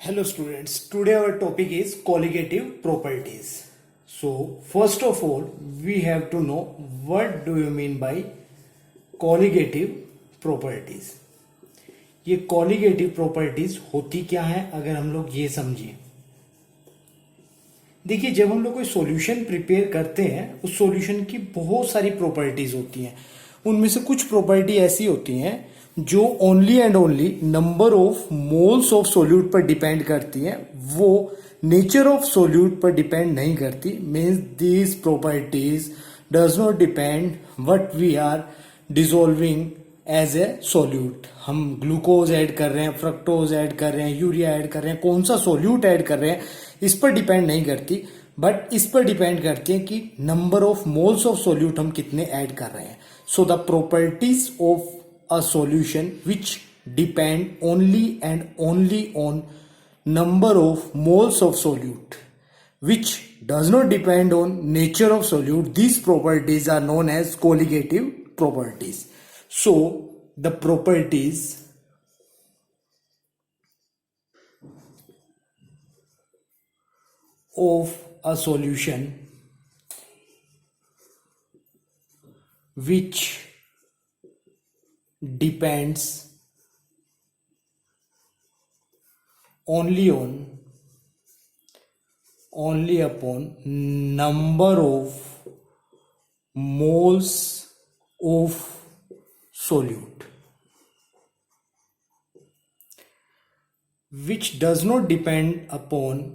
Hello students, today our topic is colligative properties. So first of all, we have to know what do you mean by colligative properties. ये colligative properties होती क्या है अगर हम लोग ये समझिए. देखिए जब हम लोग कोई सॉल्यूशन प्रिपेयर करते हैं उस सॉल्यूशन की बहुत सारी प्रॉपर्टीज होती हैं. उनमें से कुछ प्रॉपर्टी ऐसी होती हैं जो only and only number of moles of solute पर डिपेंड करती हैं, वो नेचर ऑफ सोल्यूट पर डिपेंड नहीं करती. Means these properties does not depend what we are dissolving as a solute. हम ग्लूकोज ऐड कर रहे हैं, फ्रक्टोज ऐड कर रहे हैं, यूरिया ऐड कर रहे हैं, कौन सा सोल्यूट ऐड कर रहे हैं इस पर डिपेंड नहीं करती, बट इस पर डिपेंड करती है कि number of moles of solute हम कितने ऐड कर रहे हैं. So the properties of a solution which depend only and only on number of moles of solute, which does not depend on nature of solute, these properties are known as colligative properties. So the properties of a solution which depends only upon number of moles of solute, which does not depend upon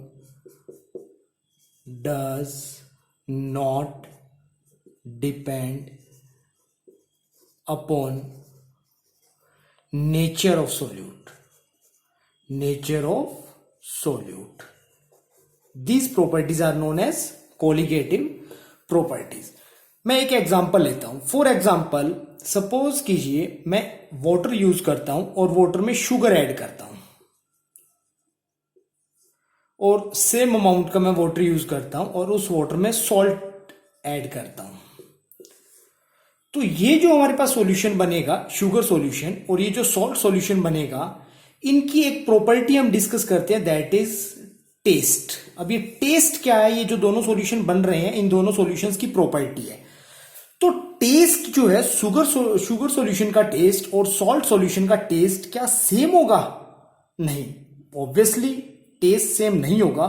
nature of solute. These properties are known as colligative properties. मैं एक example लेता हूं. For example suppose कीजिए मैं water use करता हूं और water में शुगर ऐड करता हूं, और सेम अमाउंट का मैं वाटर यूज करता हूं और उस वाटर में सॉल्ट ऐड करता हूं. तो ये जो हमारे पास सॉल्यूशन बनेगा शुगर सॉल्यूशन और ये जो सॉल्ट सॉल्यूशन बनेगा, इनकी एक प्रॉपर्टी हम डिस्कस करते हैं, दैट इज टेस्ट. अब ये टेस्ट क्या है, ये जो दोनों सॉल्यूशन बन रहे हैं इन दोनों सॉल्यूशंस की प्रॉपर्टी है. तो टेस्ट जो है शुगर सॉल्यूशन का टेस्ट और सॉल्ट सॉल्यूशन का टेस्ट क्या सेम होगा? नहीं, ऑब्वियसली टेस्ट सेम नहीं होगा.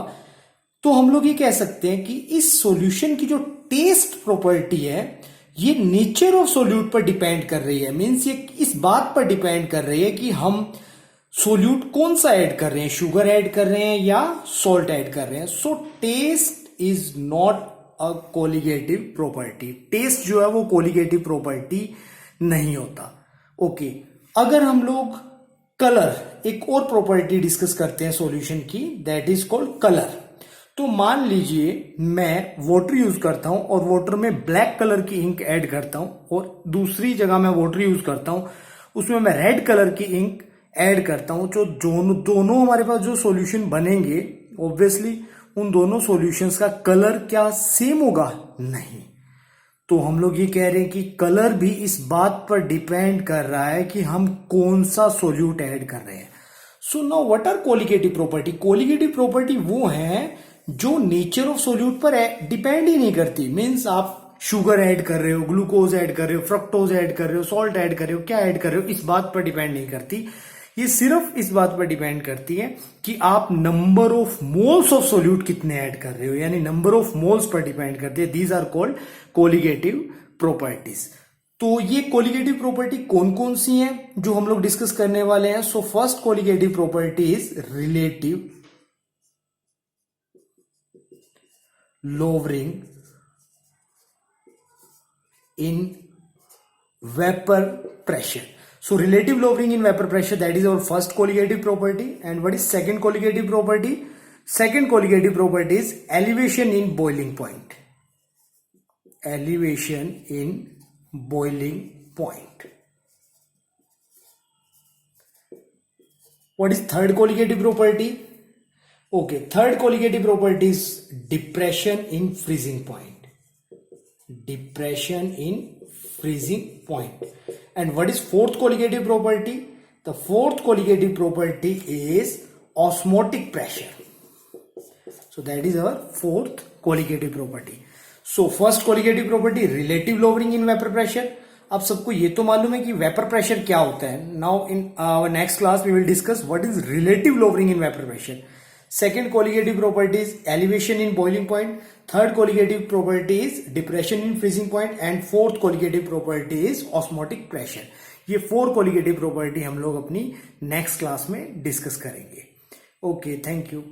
तो हम लोग ये कह सकते हैं कि इस सॉल्यूशन की जो टेस्ट प्रॉपर्टी है ये नेचर ऑफ सोल्यूट पर डिपेंड कर रही है. मींस ये इस बात पर डिपेंड कर रही है कि हम सोल्यूट कौन सा ऐड कर रहे हैं, शुगर ऐड कर रहे हैं या सॉल्ट ऐड कर रहे हैं. So test is not a colligative property. Test जो है वो कोलिगेटिव प्रॉपर्टी नहीं होता. ओके, अगर हम लोग कलर, एक और प्रॉपर्टी डिस्कस करते हैं सॉल्यूशन की, दैट इज कॉल्ड कलर. तो मान लीजिए मैं वाटर यूज करता हूं और वाटर में ब्लैक कलर की इंक ऐड करता हूं, और दूसरी जगह मैं वाटर यूज करता हूं उसमें मैं रेड कलर की इंक ऐड करता हूं. जो दोनों हमारे पास जो सॉल्यूशन बनेंगे, ऑब्वियसली उन दोनों सॉल्यूशंस का कलर क्या सेम होगा? नहीं. तो हम लोग ये कह रहे हैं कि कलर भी इस बात पर डिपेंड कर रहा है कि हम कौन सा सोल्यूट ऐड कर रहे हैं. So now what are colligative property? Colligative property वो है जो नेचर ऑफ सोल्यूट पर डिपेंड ही नहीं करती. मीन्स आप शुगर ऐड कर रहे हो, ग्लूकोज ऐड कर रहे हो, फ्रक्टोज ऐड कर रहे हो, सॉल्ट ऐड कर रहे हो, क्या ऐड कर रहे हो, इस बात पर डिपेंड नहीं करती. ये सिर्फ इस बात पर डिपेंड करती है कि आप number of moles of solute कितने ऐड कर रहे हो, यानी नंबर ऑफ मोल्स पर डिपेंड करती है. These are called colligative properties. तो ये कोलिगेटिव प्रॉपर्टी कौन कौन सी हैं जो हम लोग डिस्कस करने वाले हैं? So first colligative property is relative lowering in vapor pressure. So relative lowering in vapor pressure, that is our first colligative property. And what is second colligative property? Second colligative property is elevation in boiling point. Elevation in boiling point. What is third colligative property? Okay, third colligative property is depression in freezing point. Depression in freezing point. And what is fourth colligative property? The fourth colligative property is osmotic pressure. So that is our fourth colligative property. So first colligative property, relative lowering in vapor pressure. अब सबको ये तो मालूम है कि vapour pressure क्या होता है. Now in our next class we will discuss what is relative lowering in vapour pressure. Second colligative property is elevation in boiling point. Third colligative property is depression in freezing point. And fourth colligative property is osmotic pressure. ये 4 colligative property हम लोग अपनी next class में discuss करेंगे. Okay, thank you.